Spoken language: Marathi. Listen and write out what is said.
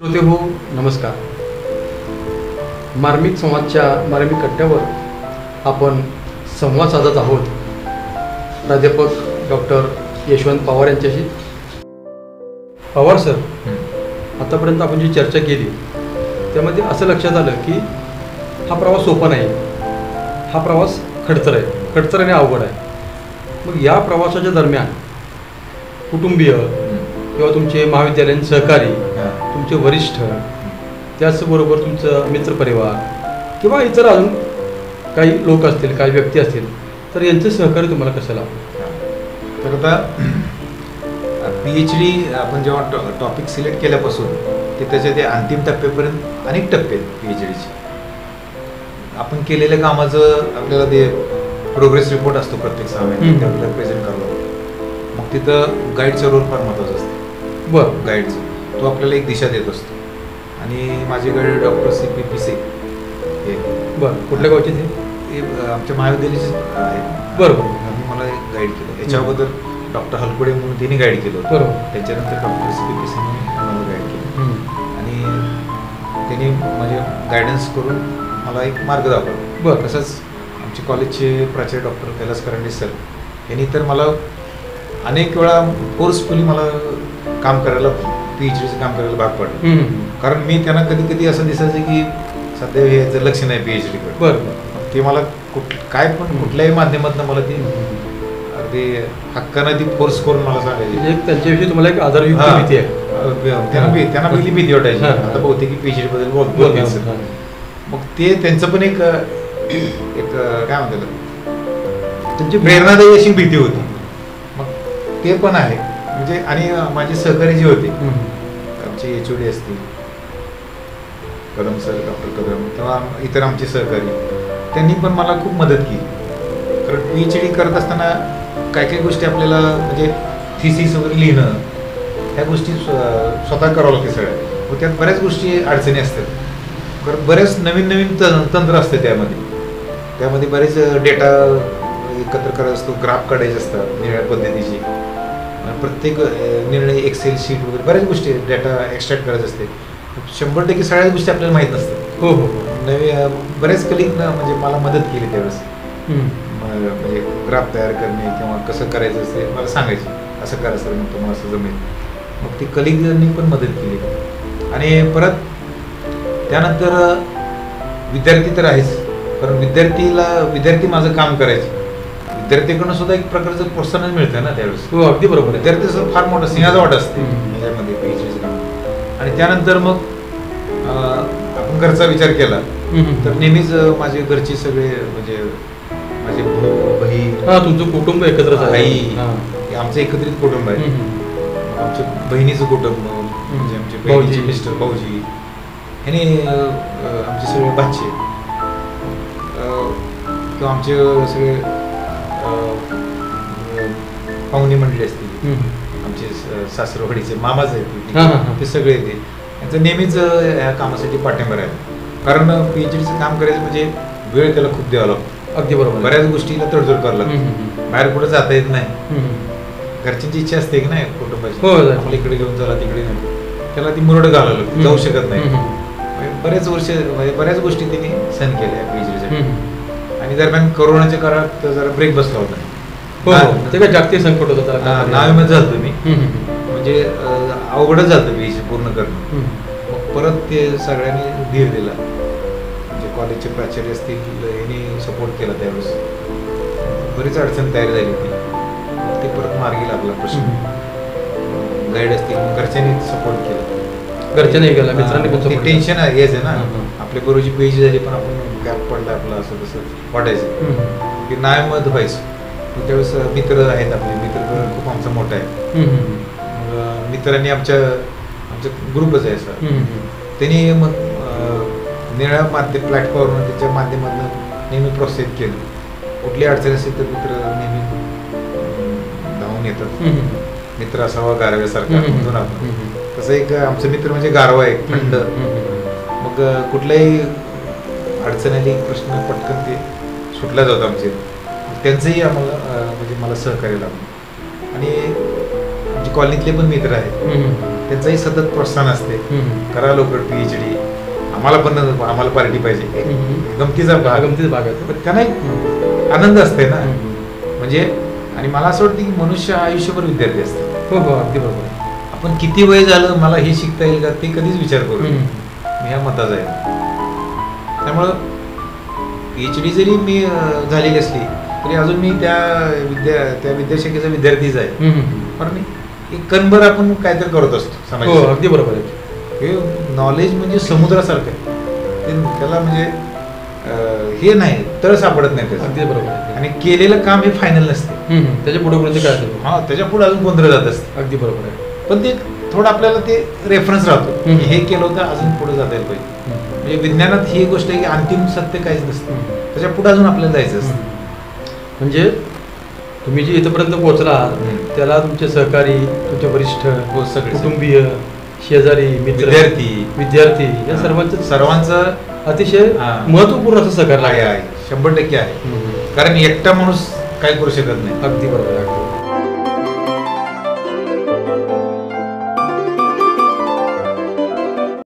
श्रोते हो नमस्कार. मार्मिक संवादच्या मार्मिक कट्ट्यावर आपण संवाद साधत आहोत प्राध्यापक डॉक्टर यशवंत पवार यांच्याशी. पवार सर, आतापर्यंत आपण जी चर्चा केली त्यामध्ये असं लक्षात आलं की हा प्रवास सोपा नाही, हा प्रवास खडतर आणि अवघड आहे. मग या प्रवासाच्या दरम्यान कुटुंबीय किंवा तुमचे महाविद्यालयीन सहकारी, तुमचे वरिष्ठ, त्याचबरोबर तुमचं मित्रपरिवार किंवा इतर अजून काही लोक असतील, काही व्यक्ती असतील, तर यांचं सहकार्य तुम्हाला कसं लागतं? तर आता PhD आपण जेव्हा टॉपिक सिलेक्ट केल्यापासून ते त्याच्या ते अंतिम टप्प्यापर्यंत अनेक टप्पे आहेत PhDचे. आपण केलेल्या कामाचं आपल्याला ते प्रोग्रेस रिपोर्ट असतो प्रत्येक 6 महिन्यात, ते आपल्याला प्रेझेंट करावा लागतो. मग तिथं गाईडचा रोल फार महत्त्वाचा असतो. बरं, गाईडचं तो आपल्याला एक दिशा देत असतो. आणि माझे गाईड डॉक्टर CP पिसे हे. बरं, कुठल्या गावचे ते आमच्या महाविद्यालयाचे आहेत. बरोबर. त्यांनी मला गाईड केलं. याच्या अगोदर डॉक्टर हलकुडे म्हणून त्यांनी गाईड केलं होतं. बरोबर. त्याच्यानंतर डॉक्टर CP पिसे म्हणून मला गाईड केलं आणि त्यांनी म्हणजे गायडन्स करून मला एक मार्ग दाखवला. बरं. तसंच आमचे कॉलेजचे प्राचार्य डॉक्टर कैलास करंडे सर यांनी तर मला अनेक वेळा फोर्सफुली मला काम करायला, PhDचं काम करायला भाग पडलं. कारण मी त्यांना कधी कधी असं दिसायचं की सध्या हे लक्ष नाही PhDकडे. बरं. ते मला काय पण कुठल्याही माध्यमातून मला ती अगदी हक्कानं ती फोर्स करून मला सांगायची. एक त्यांच्याविषयी तुम्हाला एक आदरयुक्त भीती आहे. त्यांना पहिली भीती वाटायची. आता बहुतेक PhD बद्दल बोलतील. मग ते त्यांचं पण एक काय म्हणतात त्यांची प्रेरणादायी अशी भीती होती. मग ते पण आहे म्हणजे. आणि माझे सहकारी जे होते आमचे HOD असतील, कदम सर, डॉक्टर कदम, तेव्हा इतर आमचे सहकारी, त्यांनी पण मला खूप मदत केली. कारण PhD करत असताना काय काही गोष्टी आपल्याला म्हणजे थिसिस वगैरे लिहिणं, ह्या गोष्टी स्वतः करावं लागते सगळ्या. व त्यात बऱ्याच गोष्टी अडचणी असतात. कारण बरेच नवीन तंत्र असते त्यामध्ये बरेच डेटा एकत्र करायचा असतो, ग्राफ काढायचे असतात निळ्या पद्धतीची. प्रत्येक निर्णय एक्सेल शीट वगैरे बऱ्याच गोष्टी डेटा एक्स्ट्रॅक्ट करायचे असते. 100% सगळ्याच गोष्टी आपल्याला माहीत नसतात. हो. बरेच कलिग म्हणजे मला मदत केली त्यावेळेस. म्हणजे ग्राफ तयार करणे किंवा कसं करायचं असते मला सांगायचे, असं करायचं मग तुम्हाला असं जमेल. मग ती कलिगांनी पण मदत केली. आणि परत त्यानंतर विद्यार्थी तर आहेच, कारण विद्यार्थी माझं काम करायचे. विद्यार्थ्याकडून सुद्धा एक प्रकारचं प्रोत्साहन मिळतं ना त्यावेळेस. हो, अगदी बरोबर. विद्यार्थ्याचं फार मोठा सिंहाचा वाटा असते याच्यामध्ये PhDचं काम. आणि त्यानंतर मग आपण घरचा विचार केला तर नेहमीच माझे घरचे सगळे म्हणजे माझे भाऊ, बहीण, तुमचं कुटुंब एकत्र आई, आमचं एकत्रित कुटुंब आहे. आमच्या बहिणीचं कुटुंब म्हणजे आमचे बहिणीचे मिस्टर, भाऊजी, ह्याने आमचे सगळे बच्चे किंवा आमचे सगळे पाहुणे मंडळी असतील, आमचे सासरवाडीचे मामाच आहेत ते सगळे येते. यांचं नेहमीच या कामासाठी पाठिंबा राहिला. कारण PhDचं काम करायचं म्हणजे वेळ त्याला खूप द्यावा लागतो. अगदी बरोबर. बऱ्याच गोष्टीला तडजोड करावं लागतं. बाहेर कुठं जाता येत नाही. घरच्यांची इच्छा असते की नाही कुटुंबाची, आपल्या इकडे घेऊन चला तिकडे नाही, त्याला ती मुरड घालावं लागतं, जाऊ शकत नाही. बरेच वर्ष म्हणजे बऱ्याच गोष्टी त्यांनी सहन केल्या PhDसाठी. आणि दरम्यान कोरोनाच्या काळात जरा ब्रेक बसला होता. हो, ते काय जागतिक संकट होतं. नावेमध्ये झालतो मी, म्हणजे अवघडच झालं PhD पूर्ण करणं. मग परत ते सगळ्यांनी धीर दिला. म्हणजे कॉलेजचे प्राचार्य असतील यांनी सपोर्ट केला. त्यावेळेस बरीच अडचण तयार झाली होती. ते परत मार्गी लागला प्रश्न. गाईड असतील, घरच्यांनी सपोर्ट केला. घरच्यांनी केला, मित्रांनी पण. टेन्शन हेच आहे ना, आपल्या बरोबरची PhD झाली पण आपण गॅप पडला आपला असं तसं वाटायचं की नाही मत व्हायचं. त्यावेळेस मित्र आहेत, आपले मित्र खूप आमचा मोठा आहे. मग मित्रांनी आमच्या ग्रुपच आहे सर, त्यांनी मग निळ्या प्लॅटफॉर्मवर त्याच्या माध्यमातून नेहमी प्रोत्साहित केलं. कुठली अडचण असेल तर मित्र नेहमी धावून येतात. मित्र असावा गारव्यासारखा म्हणतो ना आपण, तसं एक आमचं मित्र म्हणजे गारवा आहे, थंड. मग कुठल्याही अडचण आली, प्रश्न पटकन ते सुटला जातो आमचे. त्यांचंही आम्हाला म्हणजे मला सहकार्य लागलं. आणि आमच्या कॉलनीतले पण मित्र आहेत, त्यांचंही सतत प्रोत्साहन असते, हम्म. करा लवकर PhD, आम्हाला पार्टी पाहिजे. हम्म. गमतीचा भाग, गमतीचा भाग आहे तो. पण त्यांना एक आनंद असते ना. म्हणजे आणि मला असं वाटतं की मनुष्य आयुष्यभर विद्यार्थी असते. हो हो अगदी बरोबर आहे. आपण किती वय झालं मला हे शिकता येईल का ते कधीच विचार करू नये. हम्म. मी ह्या मताचा आहे. त्यामुळं PhD जरी मी झालेली असली तरी अजून मी त्या विद्याशाखेचा विद्यार्थीच आहे. हम्म. पण एक कणभर आपण काहीतरी करत असतो हो समाजासाठी. अगदी बरोबर आहे. हे नॉलेज म्हणजे समुद्रासारखं आहे. त्याला म्हणजे हे नाही, तळ सापडत नाही त्याचं. अगदी बरोबर आहे. आणि केलेलं काम हे फायनल नसते. त्याच्या पुढे पुढे काय असेल. हा, त्याच्या पुढे अजून गोंधळ जात असते. अगदी बरोबर आहे. पण ते थोडं आपल्याला ते रेफरन्स राहतो की हम्म. हे केलं होतं अजून पुढे जाता येईल पाहिजे. म्हणजे विज्ञानात ही गोष्ट आहे की अंतिम सत्य काहीच नसतं. त्याच्या पुढे अजून आपल्याला जायचं असतं. म्हणजे तुम्ही जे इथपर्यंत पोहोचला त्याला तुमचे सहकारी, तुमचे वरिष्ठ, हो, सगळे. कुटुंबीय, शेजारी, मित्र, विद्यार्थी या सर्वांचं अतिशय हा. महत्वपूर्ण असं सहकार्य आहे आहे. आहे 100% आहे. कारण एकटा माणूस काय करू शकत नाही. अगदी बरोबर आहे.